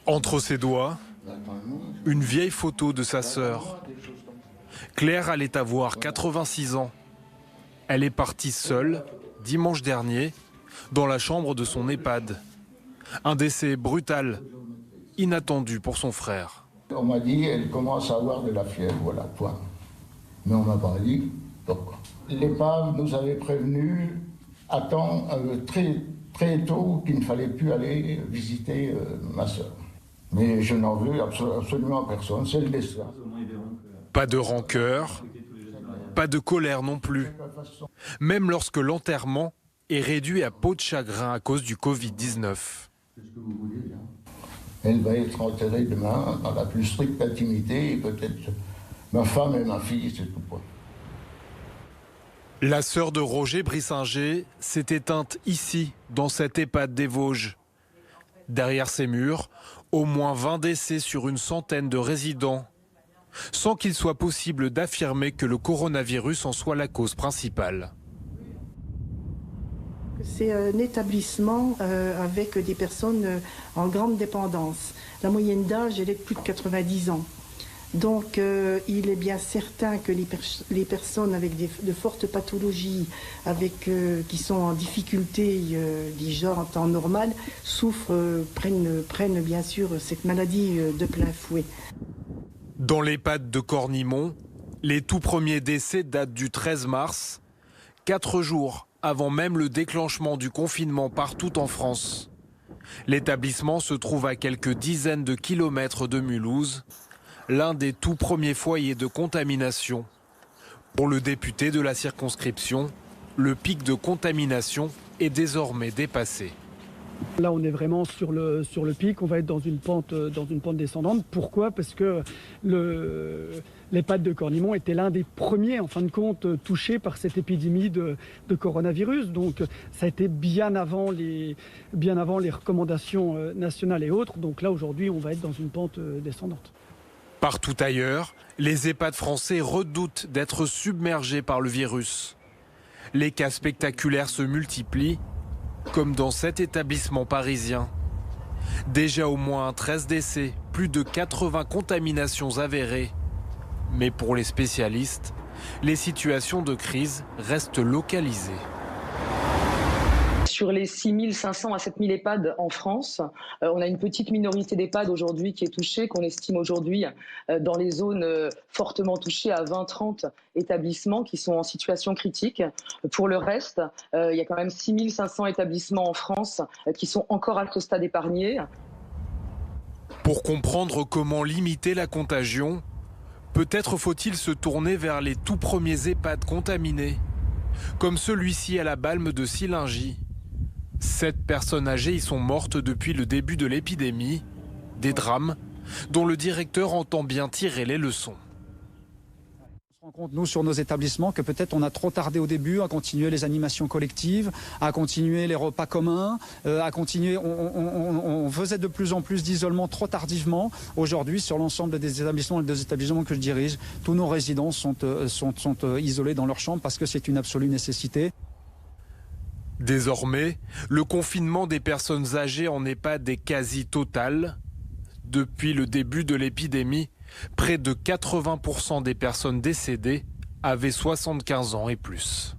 Entre ses doigts, une vieille photo de sa sœur. Claire allait avoir 86 ans. Elle est partie seule, dimanche dernier, dans la chambre de son EHPAD. Un décès brutal, inattendu pour son frère. On m'a dit elle commence à avoir de la fièvre, voilà, point. Mais on m'a pas dit pourquoi. L'EHPAD nous avait prévenu à temps très tôt qu'il ne fallait plus aller visiter ma sœur. Mais je n'en veux absolument à personne, c'est le destin. Pas de rancœur, pas de colère non plus. Même lorsque l'enterrement est réduit à peau de chagrin à cause du Covid-19. Elle va être enterrée demain dans la plus stricte intimité, et peut-être ma femme et ma fille, c'est tout point. La sœur de Roger Brissinger s'est éteinte ici, dans cette EHPAD des Vosges. Derrière ces murs, au moins 20 décès sur une centaine de résidents, sans qu'il soit possible d'affirmer que le coronavirus en soit la cause principale. C'est un établissement avec des personnes en grande dépendance. La moyenne d'âge, elle est de plus de 90 ans. Donc il est bien certain que les personnes avec de fortes pathologies, qui sont en difficulté, déjà en temps normal, souffrent, prennent bien sûr cette maladie de plein fouet. Dans l'EHPAD de Cornimont, les tout premiers décès datent du 13 mars, 4 jours avant même le déclenchement du confinement partout en France. L'établissement se trouve à quelques dizaines de kilomètres de Mulhouse, l'un des tout premiers foyers de contamination. Pour le député de la circonscription, le pic de contamination est désormais dépassé. Là, on est vraiment sur le pic, on va être dans une pente descendante. Pourquoi? Parce que l'EHPAD de Cornimont était l'un des premiers, en fin de compte, touchés par cette épidémie de coronavirus. Donc, ça a été bien avant les recommandations nationales et autres. Donc là, aujourd'hui, on va être dans une pente descendante. Partout ailleurs, les EHPAD français redoutent d'être submergés par le virus. Les cas spectaculaires se multiplient, comme dans cet établissement parisien. Déjà au moins 13 décès, plus de 80 contaminations avérées. Mais pour les spécialistes, les situations de crise restent localisées. Sur les 6500 à 7000 EHPAD en France, on a une petite minorité d'EHPAD aujourd'hui qui est touchée, qu'on estime aujourd'hui dans les zones fortement touchées à 20-30 établissements qui sont en situation critique. Pour le reste, il y a quand même 6500 établissements en France qui sont encore à ce stade épargnés. Pour comprendre comment limiter la contagion, peut-être faut-il se tourner vers les tout premiers EHPAD contaminés, comme celui-ci à la Balme de Sillingy. 7 personnes âgées y sont mortes depuis le début de l'épidémie, des drames dont le directeur entend bien tirer les leçons. On se rend compte, nous, sur nos établissements, que peut-être on a trop tardé au début à continuer les animations collectives, à continuer les repas communs, à continuer. On faisait de plus en plus d'isolement trop tardivement. Aujourd'hui, sur l'ensemble des établissements et des établissements que je dirige, tous nos résidents sont isolés dans leur chambre parce que c'est une absolue nécessité. Désormais, le confinement des personnes âgées en EHPAD est quasi total. Depuis le début de l'épidémie, près de 80% des personnes décédées avaient 75 ans et plus.